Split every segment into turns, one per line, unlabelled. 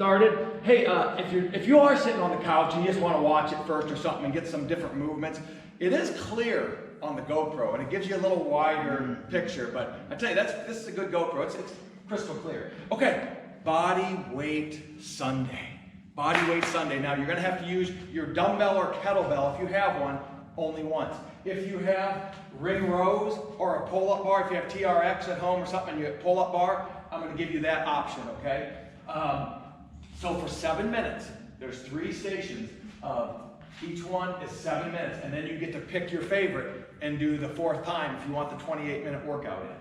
started. Hey, if you are sitting on the couch and you just want to watch it first or something and get some different movements, it is clear on the GoPro and it gives you a little wider picture. But I tell you, this is a good GoPro. It's crystal clear. Okay, body weight Sunday. Body weight Sunday. Now you're going to have to use your dumbbell or kettlebell if you have one only once. If you have ring rows or a pull-up bar, if you have TRX at home or something, you have pull-up bar, I'm going to give you that option, okay? So for 7 minutes, there's 3 stations. Each one is 7 minutes, and then you get to pick your favorite and do the 4th time if you want the 28-minute workout in.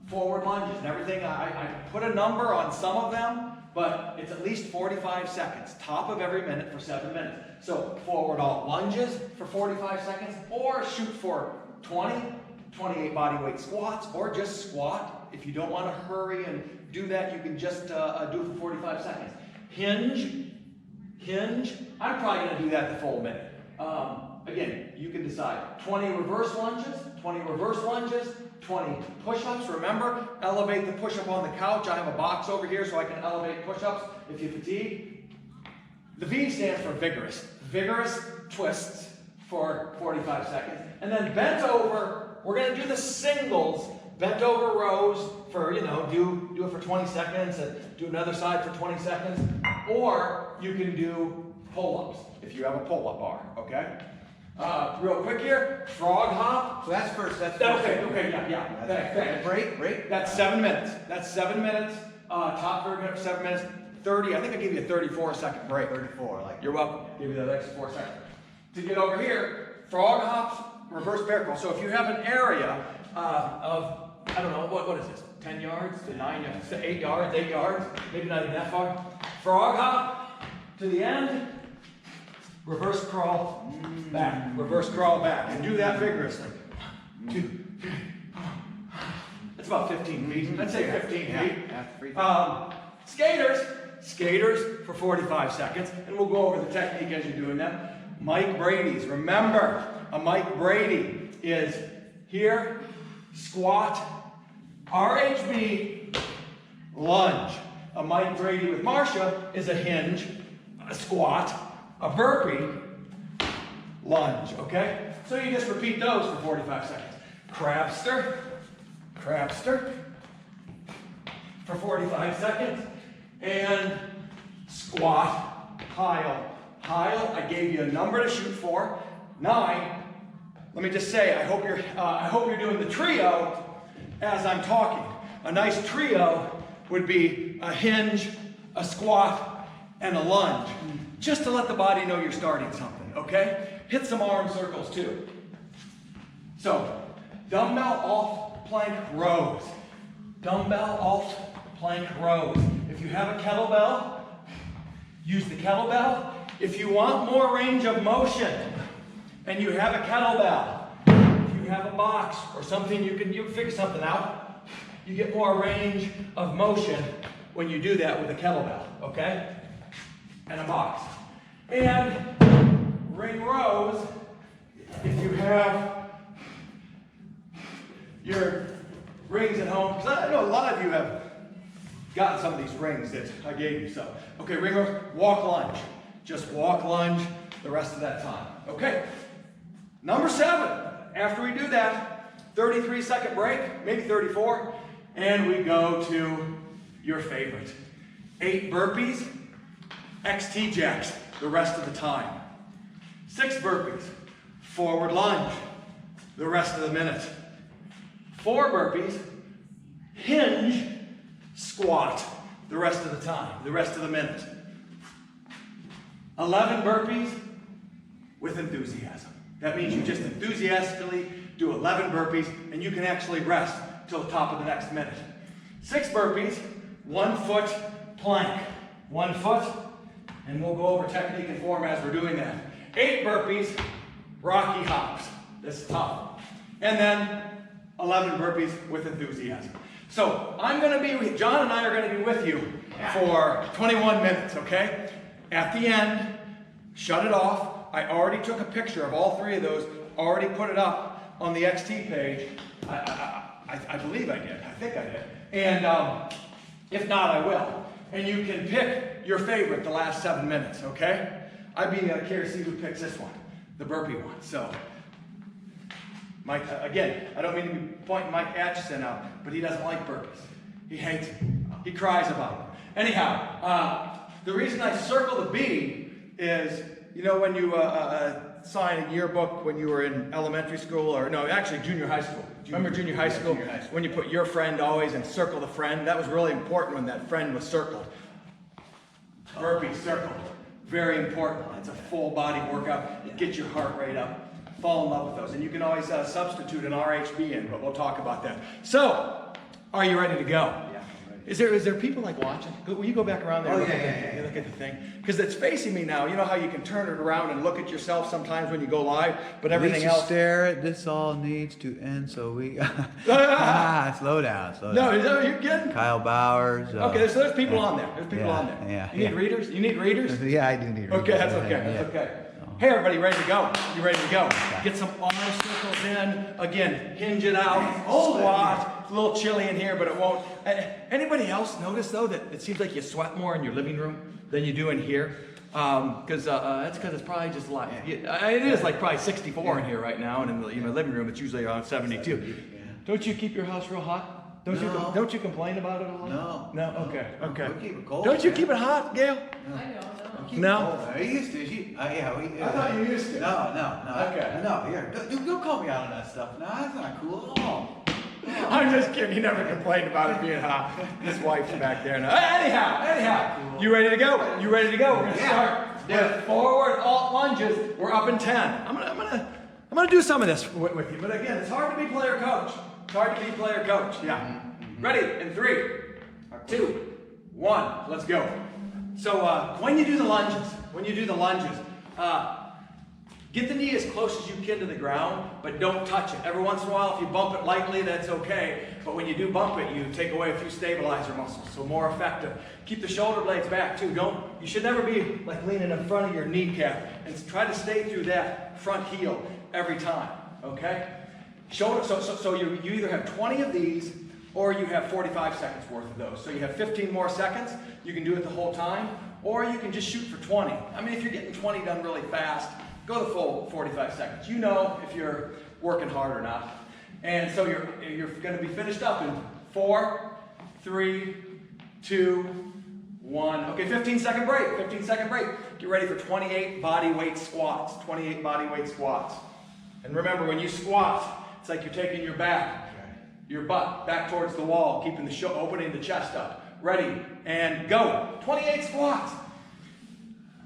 Forward lunges and everything, I put a number on some of them, but it's at least 45 seconds, top of every minute for 7 minutes. So forward alt lunges for 45 seconds, or shoot for 28 body weight squats, or just squat. If you don't want to hurry and do that, you can just do it for 45 seconds. Hinge, I'm probably going to do that the full minute. Again, you can decide. 20 reverse lunges, 20 push-ups. Remember, elevate the push-up on the couch. I have a box over here so I can elevate push-ups if you fatigue. The V stands for vigorous. Vigorous twists for 45 seconds. And then bent over, we're going to do the singles, bent over rows for, do it for 20 seconds and do another side for 20 seconds. Or you can do pull-ups if you have a pull-up bar, okay? Real quick here, frog hop.
So that's first.
Okay, yeah.
Break.
That's 7 minutes. Top 30 minutes, 7 minutes. 30, I think I gave you a 34-second break.
34, like.
You're welcome. Give you that extra 4 seconds. To get over here, frog hops, reverse bear crawl. So if you have an area of, I don't know, what is this? 10 yards to 9 yards, to 8 yards, maybe not even that far. Frog hop to the end. Reverse crawl back. And do that vigorously. 2, 3. That's about 15 feet. I'd say 15 feet. Skaters for 45 seconds. And we'll go over the technique as you're doing them. Mike Brady's. Remember, a Mike Brady is here, squat, RHB, lunge. A Mike Brady with Marcia is a hinge, a squat, a burpee, lunge, okay? So you just repeat those for 45 seconds. Crabster for 45 seconds, and squat, pile. I gave you a number to shoot for, 9. Let me just say, I hope you're doing the trio as I'm talking. A nice trio would be a hinge, a squat, and a lunge. Just to let the body know you're starting something, okay? Hit some arm circles too. So, dumbbell alt plank rows. If you have a kettlebell, use the kettlebell. If you want more range of motion and you have a kettlebell, if you have a box or something, you figure something out. You get more range of motion when you do that with a kettlebell, okay? And a box. And ring rows, if you have your rings at home, because I know a lot of you have gotten some of these rings that I gave you. So, okay, ring rows, walk lunge. Just walk lunge the rest of that time. Okay, number 7, after we do that, 33-second break, maybe 34, and we go to your favorite. 8 burpees, XT jacks the rest of the time. 6 burpees, forward lunge the rest of the minute. 4 burpees, hinge, squat the rest of the time, the rest of the minute. 11 burpees with enthusiasm. That means you just enthusiastically do 11 burpees and you can actually rest till the top of the next minute. 6 burpees, 1 foot plank. 1 foot, and we'll go over technique and form as we're doing that. 8 burpees, rocky hops. This is tough. And then 11 burpees with enthusiasm. So John and I are going to be with you for 21 minutes, okay? At the end, shut it off. I already took a picture of all 3 of those, already put it up on the XT page. I believe I did. I think I did. And if not, I will. And you can pick your favorite the last 7 minutes, okay? I'd be curious to see who picks this one, the burpee one. So, Mike, again, I don't mean to be pointing Mike Atchison out, but he doesn't like burpees. He hates them. He cries about them. Anyhow, the reason I circle the B is, you know, when you sign a yearbook when you were in elementary school, or no, actually junior high school. Remember junior high school? Junior high school. When you put your friend always and circle the friend, that was really important when that friend was circled. Burpee circled. Very important. It's a full body workout. Get your heart rate up. Fall in love with those. And you can always substitute an RHB in, but we'll talk about that. So, are you ready to go? Is there people like watching? Will you go back around there? Look at the thing, because it's facing me now. You know how you can turn it around and look at yourself sometimes when you go live, but everything else.
Stare at this all needs to end. So we slow down.
No, you're kidding.
Kyle Bowers.
Okay, so there's people on there. There's people on there.
Yeah.
You need readers. You need readers.
Yeah, I do need readers.
Okay, that's okay. That's okay. Hey everybody, ready to go? You ready to go? Get some arm circles in. Again, hinge it out. Squat. It's a little chilly in here, but it won't. Anybody else notice though that it seems like you sweat more in your living room than you do in here? That's because it's probably just like it is like probably 64 in here right now, and in the living room it's usually around 72. Don't you keep your house real hot? Don't you complain about it a lot? No. Okay.
We keep it cold.
Don't you keep it hot, Gail?
I know.
No.
I used to.
I thought you used to.
No.
Okay.
No. Yeah. Don't call me out on that stuff. No, that's not cool at all.
I'm just kidding. He never complained about it being hot. His wife's back there now. Anyhow. You ready to go? You ready to go? We're gonna start with forward alt lunges. We're up in 10. I'm gonna do some of this with you. But again, it's hard to be player coach. It's hard to be player coach. Yeah. Ready? In 3, 2, 1. Let's go. So when you do the lunges, get the knee as close as you can to the ground, but don't touch it. Every once in a while, if you bump it lightly, that's okay. But when you do bump it, you take away a few stabilizer muscles, so more effective. Keep the shoulder blades back too. You should never be like leaning in front of your kneecap, and try to stay through that front heel every time. Okay? Shoulder. So you either have 20 of these, or you have 45 seconds worth of those. So you have 15 more seconds. You can do it the whole time, or you can just shoot for 20. I mean, if you're getting 20 done really fast, go the full 45 seconds. You know if you're working hard or not. And so you're going to be finished up in 4, 3, 2, 1. Okay, 15-second break. 15-second break. Get ready for 28 body weight squats. 28 body weight squats. And remember, when you squat, it's like you're taking your butt back towards the wall, keeping the opening the chest up. Ready, and go. 28 squats.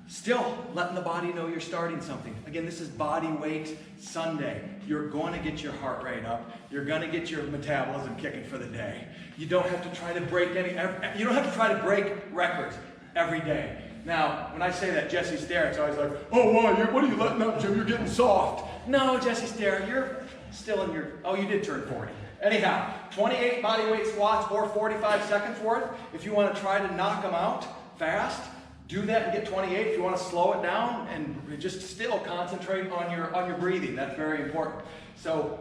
Still letting the body know you're starting something. Again, this is Body Weight Sunday. You're going to get your heart rate up. You're going to get your metabolism kicking for the day. You don't have to try to break you don't have to try to break records every day. Now, when I say that, Jesse Starrett's always like, oh, why? What are you letting up, Jim? You're getting soft. No, Jesse Starrett, you're still in you did turn 40. Anyhow, 28 body weight squats or 45 seconds worth. If you want to try to knock them out fast, do that and get 28. If you want to slow it down and just still concentrate on your breathing, that's very important. So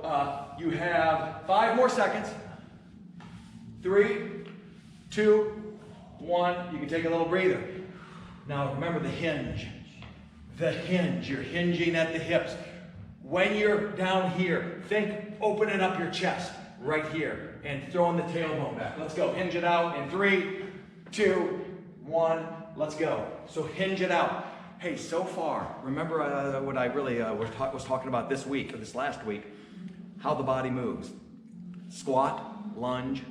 you have 5 more seconds. 3, 2, 1. You can take a little breather. Now remember the hinge. The hinge. You're hinging at the hips. When you're down here, think opening up your chest right here and throwing the tailbone back. Let's go. Hinge it out in 3, 2, 1. Let's go. So hinge it out. Hey, so far, remember what I really was talking about this week, or this last week, how the body moves. Squat, lunge,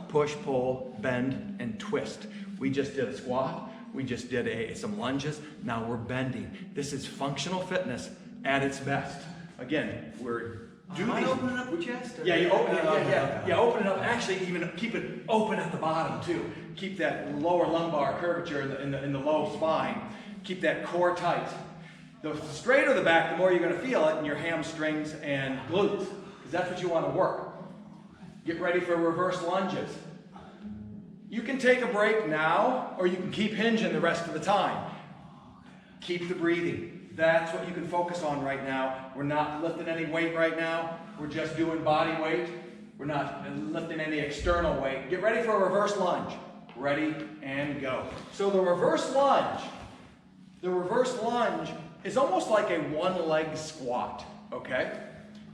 push, pull, bend, and twist. We just did a squat. We just did some lunges. Now we're bending. This is functional fitness at its best. Again, we're
opening up the chest?
Yeah, you open it. Yeah, open it up. Actually, even keep it open at the bottom too. Keep that lower lumbar curvature in the low spine. Keep that core tight. The straighter the back, the more you're going to feel it in your hamstrings and glutes, because that's what you want to work. Get ready for reverse lunges. You can take a break now, or you can keep hinging the rest of the time. Keep the breathing. That's what you can focus on right now. We're not lifting any weight right now. We're just doing body weight. We're not lifting any external weight. Get ready for a reverse lunge. ready, and go. So the reverse lunge is almost like a one-leg squat, okay?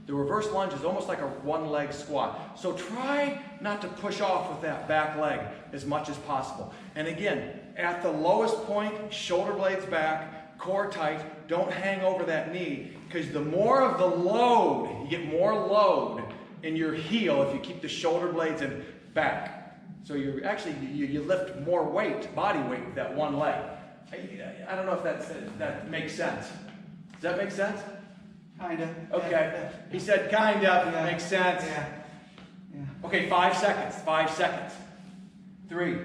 The reverse lunge is almost like a one-leg squat. So try not to push off with that back leg as much as possible. And again, at the lowest point, shoulder blades back, core tight, don't hang over that knee, because the more of the load, you get more load in your heel if you keep the shoulder blades in back. So you actually, you lift more weight, body weight with that one leg. I don't know if that makes sense. Does that make sense?
Kinda.
Okay.
Yeah.
He said kind of.
Yeah.
Makes sense.
Yeah. Yeah.
Okay, 5 seconds. 5 seconds. 3,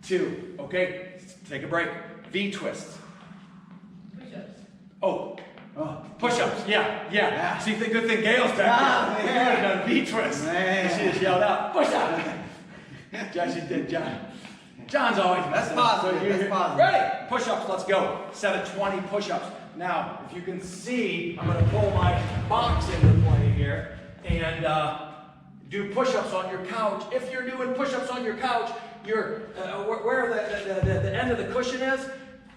2. Okay, take a break. V twists.
Push-ups.
Oh,
Oh.
push-ups. Yeah. See, the good thing Gail's back
Ah,
here.
man.
He would have done V twists.
Man.
She just yelled out, push-up. Josh, you did, John. John's always
That's positive, that's positive.
Ready? Push-ups, let's go. Set of 20 push-ups. Now, if you can see, I'm going to pull my box into play here and do push-ups on your couch. If you're doing push-ups on your couch, where the end of the cushion is,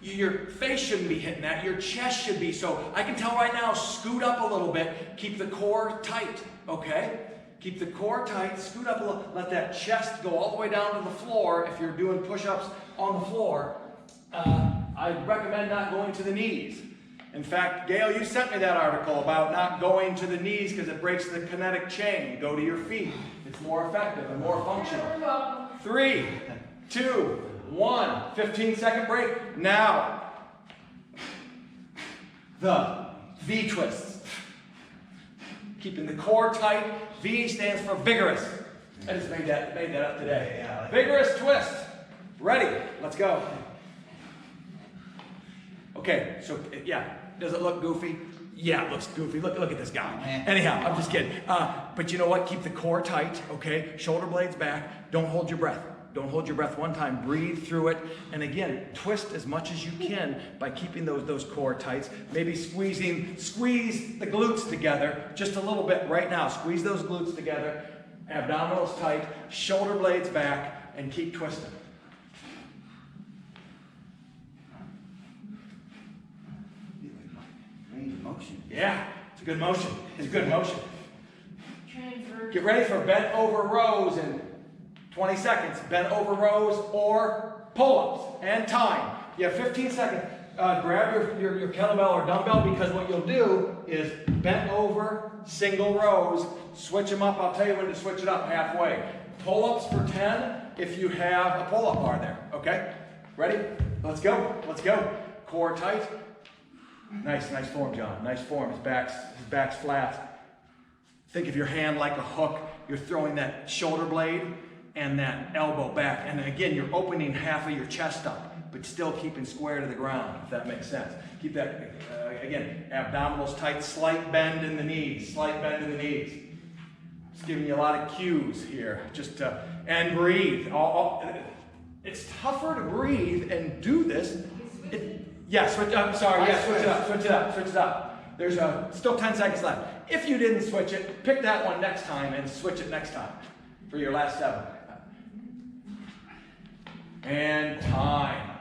your face shouldn't be hitting that. Your chest should be. So I can tell right now, scoot up a little bit. Keep the core tight, okay? Keep the core tight, scoot up a little, let that chest go all the way down to the floor. If you're doing push-ups on the floor, I recommend not going to the knees. In fact, Gail, you sent me that article about not going to the knees because it breaks the kinetic chain. Go to your feet. It's more effective and more functional.
You're welcome.
3, 2, 1. 15-second break. Now, the V twists. Keeping the core tight. V stands for vigorous. I just made that up today.
Yeah.
Vigorous twist. Ready? Let's go. Okay, so yeah, does it look goofy? Yeah, it looks goofy. Look at this guy. Anyhow, I'm just kidding. But you know what? Keep the core tight, okay? Shoulder blades back. Don't hold your breath. Don't hold your breath one time. Breathe through it. And again, twist as much as you can by keeping those core tights. Maybe squeeze the glutes together just a little bit right now. Squeeze those glutes together. Abdominals tight. Shoulder blades back. And keep twisting.
Range of motion.
Yeah, it's a good motion. It's a good motion.
Train for.
Get ready for bent over rows in 20 seconds. Bent over rows or pull-ups and time. You have 15 seconds. Grab your kettlebell or dumbbell, because what you'll do is bent over, single rows, switch them up. I'll tell you when to switch it up halfway. Pull-ups for 10 if you have a pull-up bar there. Okay? Ready? Let's go. Let's go. Core tight. Nice form, John. Nice form. His back's flat. Think of your hand like a hook. You're throwing that shoulder blade and that elbow back. And again, you're opening half of your chest up, but still keeping square to the ground, if that makes sense. Keep that, again, abdominals tight, slight bend in the knees, slight bend in the knees. It's giving you a lot of cues here. Just and breathe. It's tougher to breathe and do this. Switch it up. There's still 10 seconds left. If you didn't switch it, pick that one next time and switch it next time for your last 7. And time.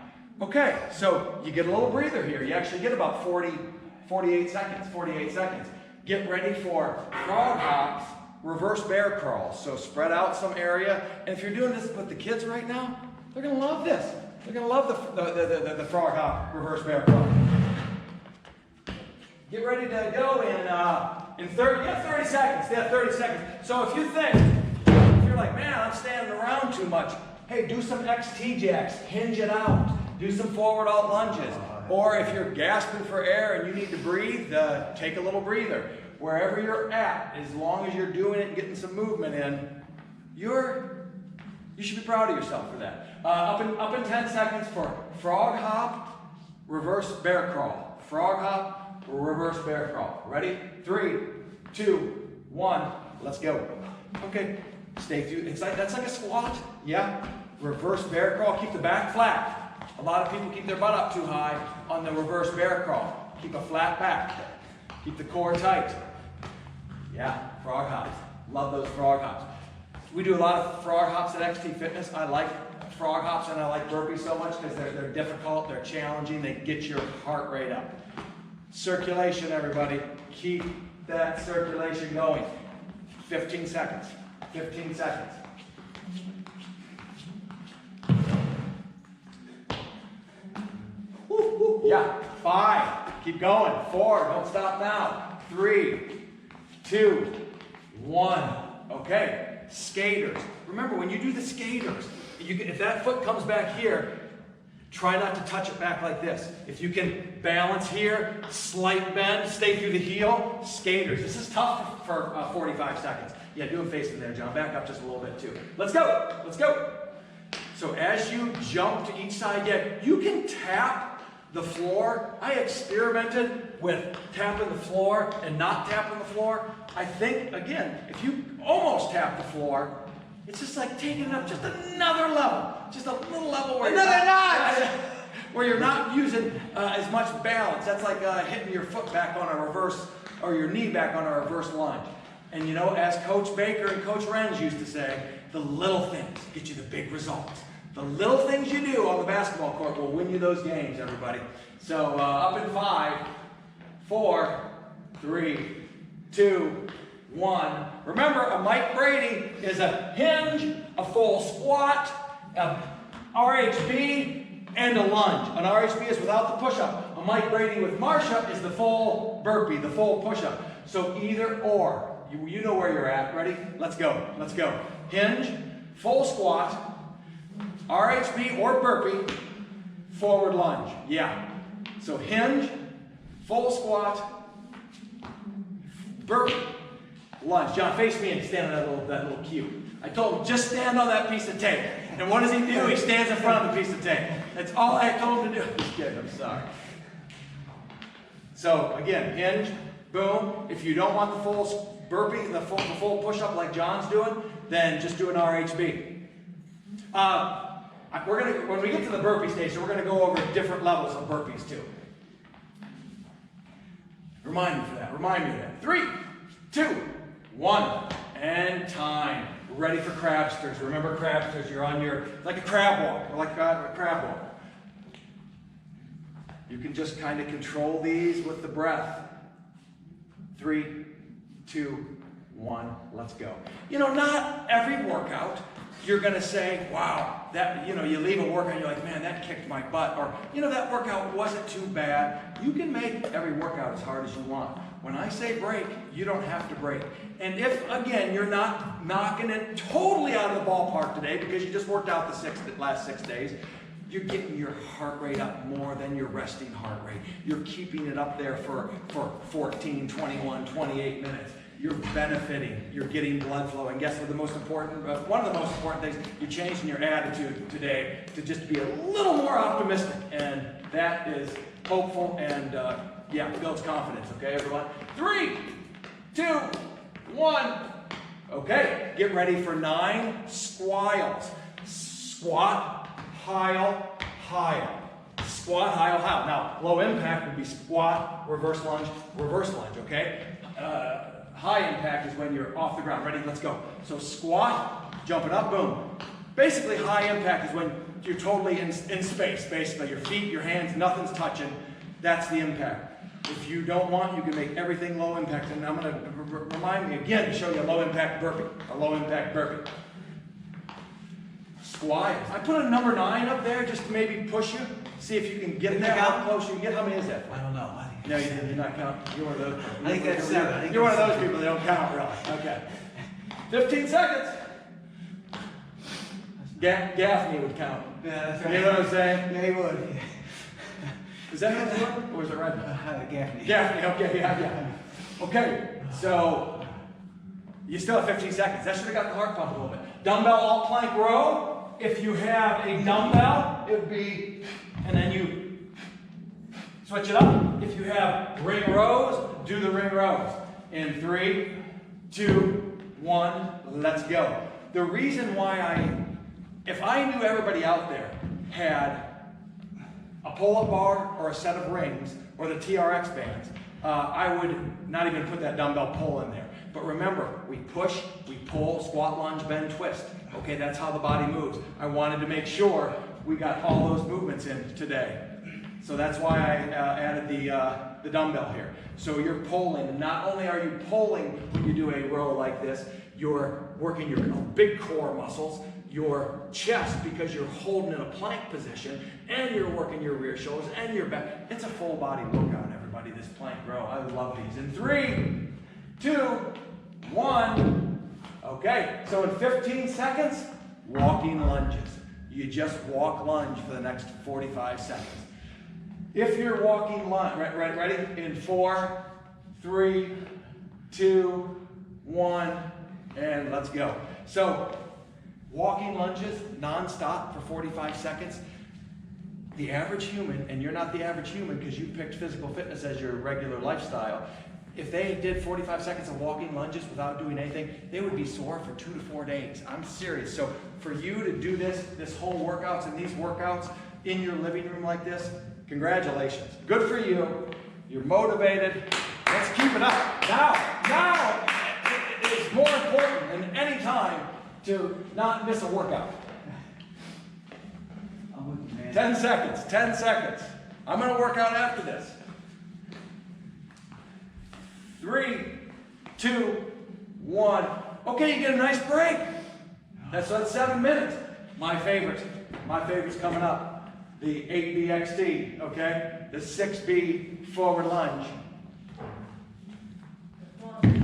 Okay, so you get a little breather here. You actually get about 48 seconds. Get ready for frog hops, reverse bear crawls. So spread out some area. And if you're doing this with the kids right now, they're going to love this. They're going to love the frog hop, reverse bear crawl. Get ready to go in 30 seconds. Yeah, 30 seconds. So if you're like, man, I'm standing around too much, hey, do some XT jacks, hinge it out. Do some forward alt lunges. Or if you're gasping for air and you need to breathe, take a little breather. Wherever you're at, as long as you're doing it and getting some movement in, you should be proud of yourself for that. Up in 10 seconds for frog hop, reverse bear crawl. Frog hop, reverse bear crawl. Ready? 3, 2, 1. Let's go. Okay. Stay through. That's like a squat. Yeah. Reverse bear crawl. Keep the back flat. A lot of people keep their butt up too high on the reverse bear crawl. Keep a flat back. Keep the core tight. Yeah. Frog hops. Love those frog hops. We do a lot of frog hops at XT Fitness. I like frog hops and I like burpees so much because they're difficult, they're challenging, they get your heart rate up. Circulation, everybody. Keep that circulation going. 15 seconds. 15 seconds. Woo, woo. Yeah. 5. Keep going. 4. Don't stop now. 3, 2, 1. Okay. Skaters. Remember, when you do the skaters, if that foot comes back here, try not to touch it back like this. If you can balance here, slight bend, stay through the heel, skaters. This is tough for 45 seconds. Yeah, do them facing there, John. Back up just a little bit too. Let's go. Let's go. So as you jump to each side, you can tap the floor. I experimented with tapping the floor and not tapping the floor. I think, again, if you almost tap the floor, it's just like taking it up just another level. Just a little level where where you're not using as much balance. That's like hitting your foot back on a reverse, or your knee back on a reverse lunge. And you know, as Coach Baker and Coach Renz used to say, the little things get you the big results. The little things you do on the basketball court will win you those games, everybody. So up in 5, 4, 3, 2, 1. Remember, a Mike Brady is a hinge, a full squat, a RHB, and a lunge. An RHB is without the push-up. A Mike Brady with Marsha is the full burpee, the full push-up. So either or. You know where you're at. Ready? Let's go. Let's go. Hinge, full squat, RHB or burpee, forward lunge. Yeah. So hinge, full squat, burpee, lunge. John, face me and stand on that little cue. I told him, just stand on that piece of tape. And what does he do? He stands in front of the piece of tape. That's all I told him to do. Just kidding, I'm sorry. So again, hinge, boom. If you don't want the full burpee, the full push-up like John's doing, then just do an RHB. When we get to the burpee station, we're going to go over different levels of burpees too. Remind me of that. 3, 2, 1, and time. We're ready for crabsters. Remember crabsters, you're on your, like a crab walk, or like a crab walk. You can just kind of control these with the breath. 3, 2, 1, let's go. You know, not every workout you're going to say, wow, that, you know, you leave a workout and you're like, man, that kicked my butt. Or, you know, that workout wasn't too bad. You can make every workout as hard as you want. When I say break, you don't have to break. And if, again, you're not knocking it totally out of the ballpark today because you just worked out the last 6 days, you're getting your heart rate up more than your resting heart rate. You're keeping it up there for 14, 21, 28 minutes. You're benefiting. You're getting blood flow. And guess what? One of the most important things, you're changing your attitude today to just be a little more optimistic. And that is hopeful and, builds confidence. Okay, everyone? 3, 2, 1. Okay, get ready for 9 squiles. Squat, heil, heil. Squat, heil, heil. Now, low impact would be squat, reverse lunge, okay? High impact is when you're off the ground. Ready? Let's go. So squat, jumping up, boom. Basically, high impact is when you're totally in space. Basically, your feet, your hands, nothing's touching. That's the impact. If you don't want, you can make everything low impact. And I'm going to remind me again to show you a low impact burpee. A low impact burpee. Squat. I put a number 9 up there just to maybe push you. See if you can get that how close you can get. How many is that?
I don't know.
No, you're not counting. You're one of those.
I think that's 7.
You're one of those people that don't count really. Okay. 15 seconds. Gaffney would count.
Yeah, that's right.
You know what I'm saying?
Yeah, he would.
Is that his word? Or was it right?
Gaffney.
Gaffney, okay, yeah. Okay, so you still have 15 seconds. That should have got the heart pump a little bit. Dumbbell alt plank row. If you have a dumbbell, it would be, and then you switch it up. If you have ring rows, do the ring rows. In 3, 2, 1, let's go. The reason why if I knew everybody out there had a pull-up bar or a set of rings or the TRX bands, I would not even put that dumbbell pull in there. But remember, we push, we pull, squat, lunge, bend, twist. Okay, that's how the body moves. I wanted to make sure we got all those movements in today. So that's why I added the dumbbell here. So you're pulling, and not only are you pulling when you do a row like this, you're working your big core muscles, your chest because you're holding in a plank position, and you're working your rear shoulders and your back. It's a full body workout, everybody, this plank row. I love these. In 3, 2, 1. Okay, so in 15 seconds, walking lunges. You just walk lunge for the next 45 seconds. If you're walking lunge, ready? In 4, 3, 2, 1, and let's go. So, walking lunges non-stop for 45 seconds. The average human, and you're not the average human because you picked physical fitness as your regular lifestyle, if they did 45 seconds of walking lunges without doing anything, they would be sore for 2 to 4 days. I'm serious. So for you to do this whole workouts and these workouts in your living room like this, congratulations. Good for you. You're motivated. Let's keep it up. Now, it is more important than any time to not miss a workout. 10 seconds, 10 seconds. I'm going to work out after this. 3, 2, 1. Okay, you get a nice break. That's 7 minutes. My favorites coming up. The 8BXT, okay? The 6B forward lunge.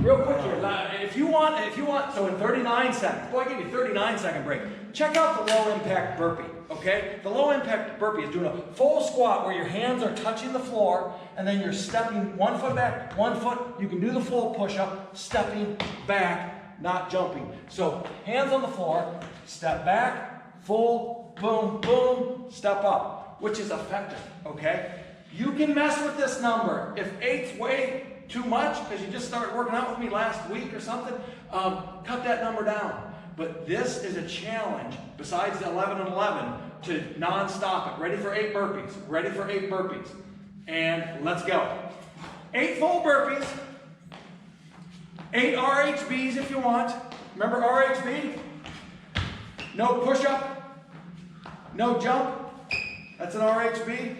Real quick here, if you want, so in 39 seconds, boy, I give you a 39-second break. Check out the low impact burpee, okay? The low impact burpee is doing a full squat where your hands are touching the floor and then you're stepping 1 foot back, 1 foot. You can do the full push-up, stepping back, not jumping. So hands on the floor, step back, full, boom, boom, step up, which is effective, okay? You can mess with this number. If 8's way too much because you just started working out with me last week or something, cut that number down. But this is a challenge, besides the 11 and 11, to non-stop it. Ready for 8 burpees. Ready for 8 burpees. And let's go. 8 full burpees. 8 RHBs if you want. Remember RHB? No push-up. No jump. That's an RHB.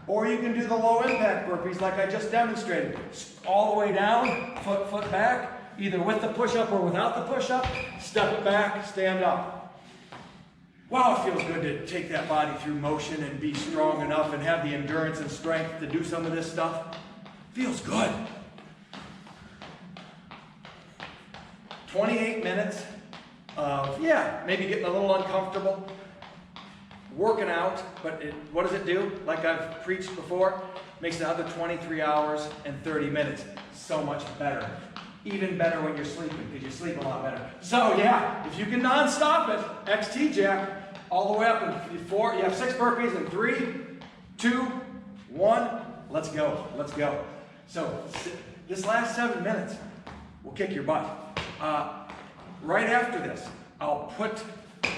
Or you can do the low impact burpees like I just demonstrated. All the way down, foot back, either with the push-up or without the push-up. Step it back, stand up. Wow, it feels good to take that body through motion and be strong enough and have the endurance and strength to do some of this stuff. Feels good. 28 minutes of, maybe getting a little uncomfortable. Working out, but what does it do? Like I've preached before, makes the other 23 hours and 30 minutes so much better. Even better when you're sleeping, because you sleep a lot better. So if you can non-stop it, XT jack, all the way up in 4, you have 6 burpees in 3, 2, 1, let's go, let's go. So this last 7 minutes will kick your butt. Right after this, I'll put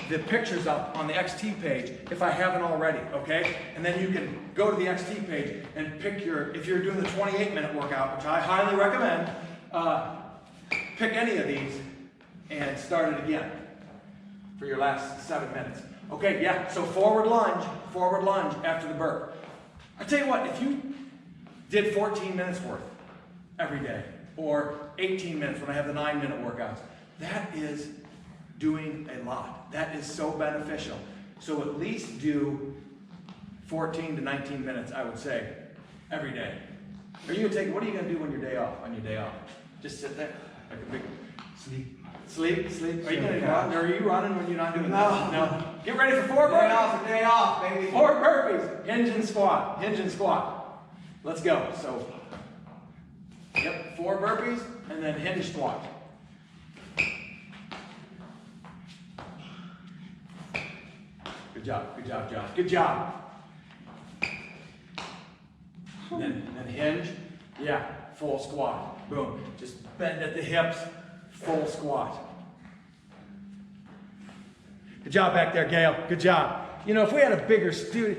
the pictures up on the XT page if I haven't already, okay? And then you can go to the XT page and pick if you're doing the 28-minute workout, which I highly recommend, pick any of these and start it again for your last 7 minutes. Okay, so forward lunge after the burp. I tell you what, if you did 14 minutes worth every day, or 18 minutes when I have the 9-minute workouts, that is doing a lot. That is so beneficial. So at least do 14 to 19 minutes, I would say, every day. What are you gonna do when your day off? On your day off, just sit there like a big sleep. Are you gonna run? Or are you running when you're not doing this? No. Get ready for 4 burpees.
Day off, baby.
4 burpees. Hinge and squat. Let's go. So, 4 burpees and then hinge squat. Good job. And then hinge. Full squat. Boom. Just bend at the hips. Full squat. Good job back there, Gail. Good job. If we had a bigger studio,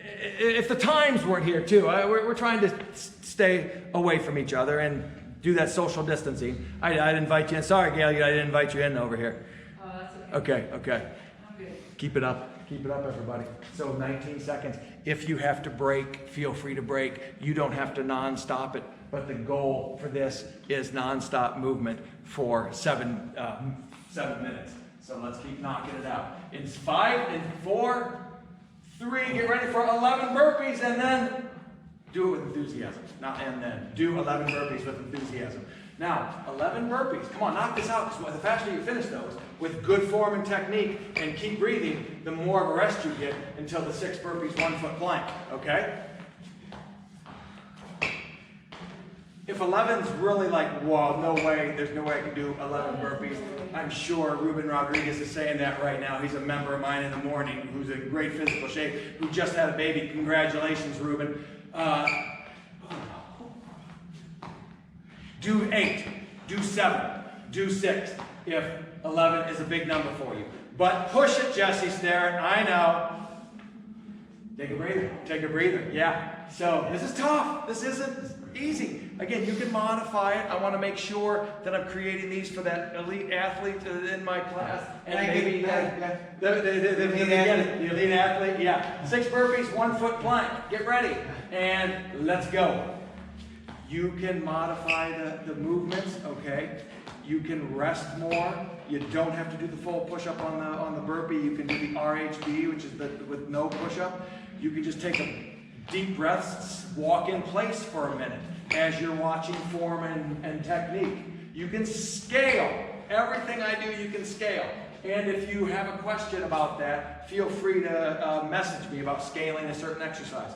if the times weren't here too, we're trying to stay away from each other, and do that social distancing. I'd invite you in. Sorry, Gail, I didn't invite you in over here.
Oh, that's okay.
Okay.
I'm good.
Keep it up. Keep it up, everybody. So 19 seconds. If you have to break, feel free to break. You don't have to non-stop it. But the goal for this is non-stop movement for 7 minutes. So let's keep knocking it out. In 5, in 4, 3, get ready for 11 burpees, and then do it with enthusiasm. Not and then. Do 11 burpees with enthusiasm. Now, 11 burpees. Come on, knock this out. The faster you finish those, with good form and technique, and keep breathing, the more of a rest you get until the 6 burpees, 1-foot plank. Okay? If 11's really like, whoa, no way, there's no way I can do 11 burpees. I'm sure Ruben Rodriguez is saying that right now. He's a member of mine in the morning who's in great physical shape, who just had a baby. Congratulations, Ruben. Do 8, do 7, do 6 if 11 is a big number for you. But push it, Jesse Starrett. I know. Take a breather. Take a breather. Yeah. So this is tough. This isn't easy. Again, you can modify it. I want to make sure that I'm creating these for that elite athlete in my class. And maybe the elite athlete. Yeah. 6 burpees, 1-foot plank. Get ready. And let's go. You can modify the movements, okay? You can rest more. You don't have to do the full push-up on the burpee. You can do the RHB, which is with no push-up. You can just take a deep breaths, walk in place for a minute as you're watching form and technique. You can scale. Everything I do, you can scale. And if you have a question about that, feel free to message me about scaling a certain exercise.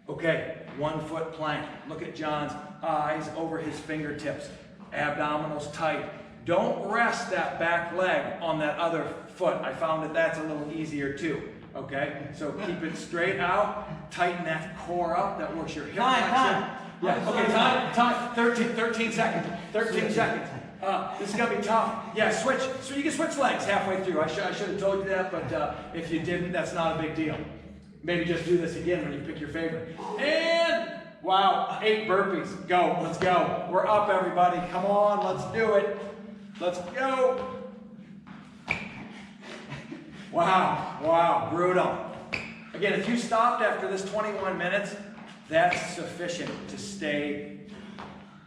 Okay, 1-foot plank. Look at John's eyes over his fingertips. Abdominals tight. Don't rest that back leg on that other foot. I found that that's a little easier too. Okay, so keep it straight out. Tighten that core up. That works your hip flexion. Yeah, okay, time. 13 seconds. 13 seconds. This is going to be tough. Yeah, switch. So you can switch legs halfway through. I should have told you that, but if you didn't, that's not a big deal. Maybe just do this again when you pick your favorite. And, wow, 8 burpees. Go, let's go. We're up, everybody. Come on, let's do it. Let's go. Wow, brutal. Again, if you stopped after this 21 minutes, that's sufficient to stay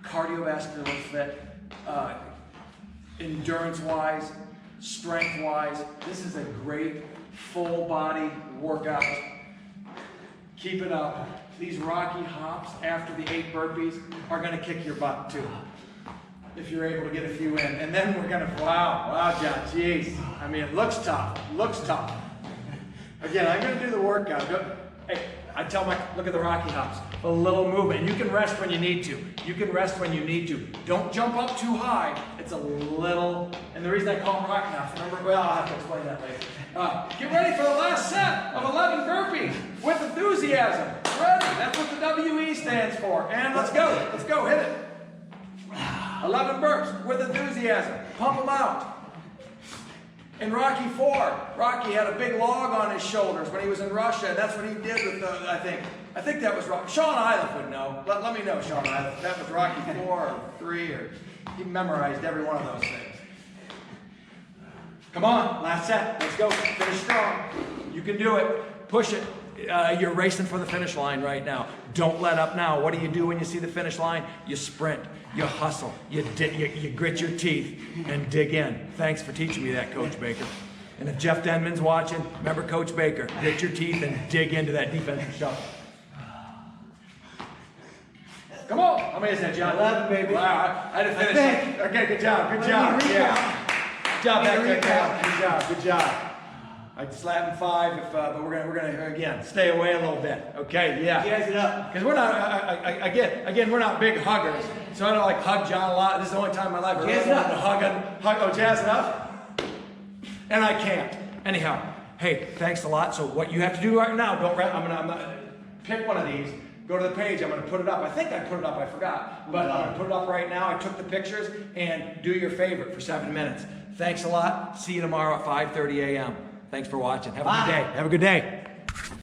cardiovascularly fit, endurance-wise, strength-wise. This is a great full body workout. Keep it up. These rocky hops after the 8 burpees are going to kick your butt too, if you're able to get a few in. And then we're going to, wow, John, jeez. I mean, it looks tough. Again, I'm going to do the workout. Hey, I tell look at the rocky hops. A little movement. You can rest when you need to. Don't jump up too high. It's a little, and the reason I call them rocky hops, remember, well, I'll have to explain that later. Get ready for the last set of 11 burpees with enthusiasm. Ready. That's what the WE stands for. And let's go, hit it. 11 burps with enthusiasm. Pump them out. In Rocky 4, Rocky had a big log on his shoulders when he was in Russia, and that's what he did with the, I think that was Rocky. Sean Iliff would know. Let me know, Sean Iliff. That was Rocky 4 or 3, or he memorized every one of those things. Come on, last set. Let's go. Finish strong. You can do it. Push it. You're racing for the finish line right now. Don't let up now. What do you do when you see the finish line? You sprint. You hustle. You grit your teeth and dig in. Thanks for teaching me that, Coach Baker. And if Jeff Denman's watching, remember Coach Baker. Grit your teeth and dig into that defensive shuffle. Come on. How many is that, John?
11, baby.
Wow, I had to finish. Okay, good job. Yeah. Good job back there, Cal. Good job. I'd slap him 5, but we're gonna again stay away a little bit. Okay, yeah.
Jazz it up.
Because we're not again we're not big huggers, so I don't like hug John a lot. This is the only time in my life I really want to hug. Jazz it up, and I can't. Anyhow, hey, thanks a lot. So what you have to do right now? I'm gonna pick one of these. Go to the page. I'm gonna put it up. I think I put it up. I forgot, but I'm gonna put it up right now. I took the pictures, and do your favorite for 7 minutes. Thanks a lot. See you tomorrow at 5:30 a.m. Thanks for watching. Have a good day.